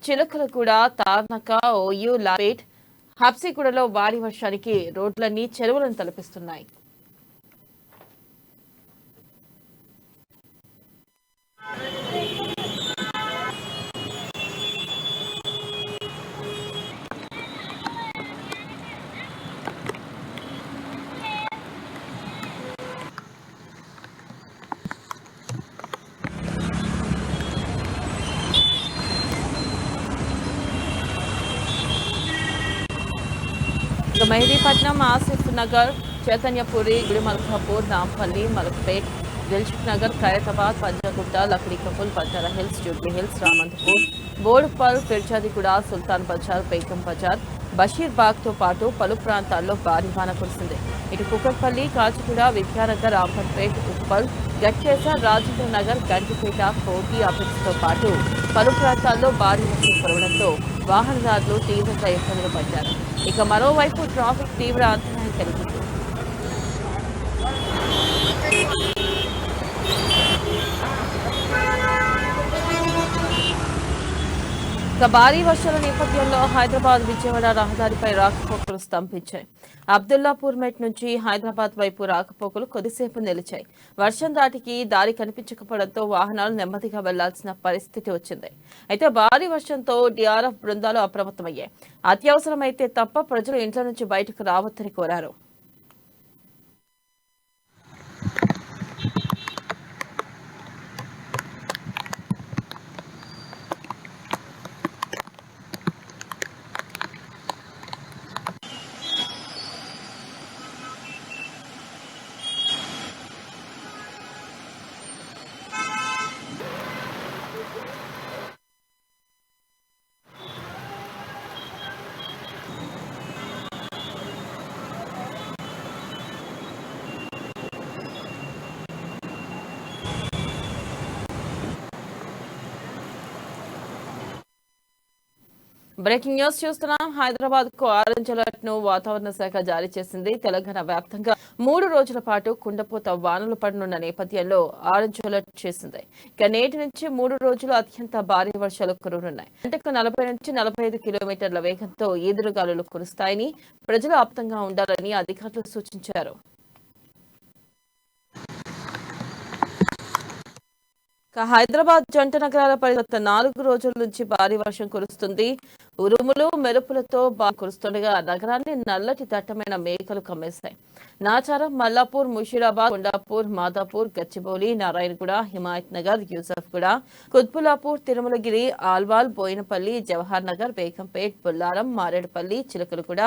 Chilkalguda, Tarnaka, OU, Lapet, హబ్సిగూడలో భారీ వర్షానికి రోడ్లన్నీ చెరువులను తలపిస్తున్నాయి. Mehdipatnam, Asif Nagar, Chaitanyapuri, Gudimalkapur, Nampally, Malakpet, Dilsukh Nagar, Khairatabad, Panjagutta, Lakdikapul, Banjara Hills, Jubilee Hills, Ramanthapur, Boduppal, Peerzadiguda, Sultan Bazar, Begum Bazar, Basheerbagh తో పాటు పలు ప్రాంతాల్లో భారీ వాన కురిసింది. ఇటు కుకట్పల్లి, కాచిగూడ, విద్యానగర్, అంబర్పేట్, ఉప్పల్, గట్కేసర్, రాజేంద్ర నగర్, గంటిపేట, కోటి, అబిడ్స్ తో పాటు పలు ప్రాంతాల్లో భారీ వర్షం కురవడంతో వాహనదారులు తీవ్రంగా ఇబ్బందులు పడ్డారు. ఇక మరోవైపు ట్రాఫిక్ తీవ్ర అంతరాయం కలిగింది. భారీ వర్షాల నేపథ్యంలో హైదరాబాద్ విజయవాడ రహదారిపై రాకపోకలు స్తంభించాయి. అబ్దుల్లాపూర్ మెట్ నుంచి హైదరాబాద్ వైపు రాకపోకలు కొద్దిసేపు నిలిచాయి. వర్షం దాటికి దారి కనిపించకపోవడంతో వాహనాలు నెమ్మదిగా వెళ్లాల్సిన పరిస్థితి వచ్చింది. అయితే భారీ వర్షంతో డిఆర్ఎఫ్ బృందాలు అప్రమత్తమయ్యాయి. అత్యవసరమైతే తప్ప ప్రజలు ఇంట్లో నుంచి బయటకు రావద్దని కోరారు. బ్రేకింగ్ న్యూస్ చూస్తున్నాం. హైదరాబాద్ కు ఆరెంజ్ అలర్ట్ ను వాతావరణ శాఖ జారీ చేసింది. తెలంగాణ వ్యాప్తంగా 3 రోజుల పాటు కుండపోత వానలు పడనున్న నేపథ్యంలో ఆరెంజ్ అలర్ట్ చేసింది. ఇక నేటి నుంచి 3 రోజులు అత్యంత భారీ వర్షాలు కురవనున్నాయి. గంటకు 40 నుంచి 45 కిలోమీటర్ల వేగంతో ఈదురుగాలులు కురుస్తాయని, ప్రజలు అప్రమత్తంగా ఉండాలని అధికారులు సూచించారు. హైదరాబాద్ జంట నగరాలపై గత 4 రోజుల నుంచి భారీ వర్షం కురుస్తుంది. ఉరుములు, మెరుపులతో కురుస్తుండగా నగరాన్ని నల్లటి దట్టమైన మేఘాలు కమ్మేశాయి. నాచారం, మల్లాపూర్, ముషీరాబాద్, కొండాపూర్, మాదాపూర్, గచ్చిబౌలి, నారాయణగూడ, హిమాయత్ నగర్, యూసఫ్గూడ, కుత్బులాపూర్, తిరుమలగిరి, ఆల్వాల్, బోయినపల్లి, జవహర్ నగర్, బేగంపేట్, బుల్లారం, మారేడుపల్లి, చిలకలగూడ,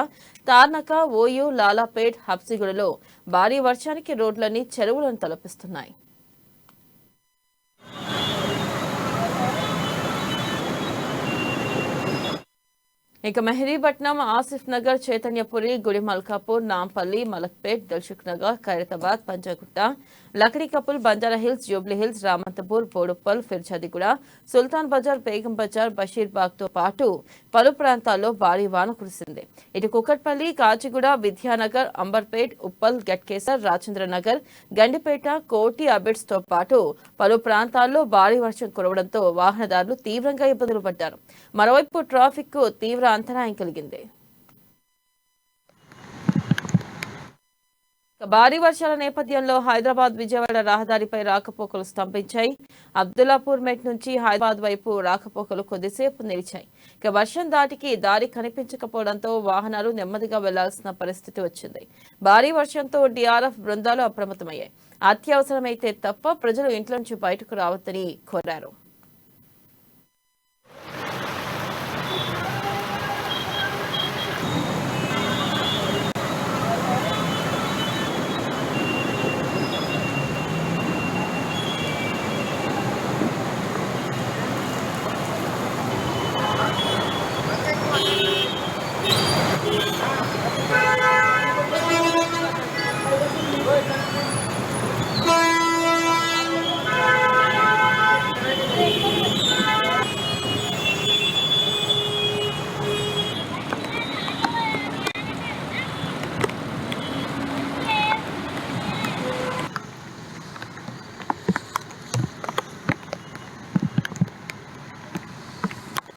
తార్నాక, ఓయూ, లాలాపేట్, హబ్సిగూడలో భారీ వర్షానికి రోడ్లన్నీ చెరువులను తలపిస్తున్నాయి. ఇక Mehdipatnam, Asif Nagar, Chaitanyapuri, Gudimalkapur, Nampally, Malakpet, Dilsukh Nagar, Khairatabad, Panjagutta, Lakdikapul, Banjara Hills, Jubilee Hills, Ramanthapur, Boduppal, Peerzadiguda, Sultan Bazar, Begum Bazar, Basheerbagh తో పాటు పలు ప్రాంతాల్లో భారీ వాన కురిసింది. ఇటు కుకట్పల్లి, కాచిగూడ, విద్యానగర్, అంబర్పేట్, ఉప్పల్, గట్కేసర్, రాజేంద్ర నగర్, గండిపేట, కోటి, అబిడ్స్ తో పాటు పలు ప్రాంతాల్లో భారీ వర్షం కురవడంతో వాహనదారులు తీవ్రంగా ఇబ్బందులు పడ్డారు. మరోవైపు ట్రాఫిక్ కు తీవ్ర అంతరాయం కలిగింది. భారీ వర్షాల నేపథ్యంలో హైదరాబాద్ విజయవాడ రహదారిపై రాకపోకలు స్తంభించాయి. అబ్దుల్లాపూర్ మెట్ నుంచి హైదరాబాద్ వైపు రాకపోకలు కొద్దిసేపు నిలిచాయి. ఇక వర్షం దాటికి దారి కనిపించకపోవడంతో వాహనాలు నెమ్మదిగా వెళ్లాల్సిన పరిస్థితి వచ్చింది. భారీ వర్షంతో డిఆర్ఎఫ్ బృందాలు అప్రమత్తమయ్యాయి. అత్యవసరమైతే తప్ప ప్రజలు ఇంట్లో నుంచి బయటకు రావద్దని కోరారు.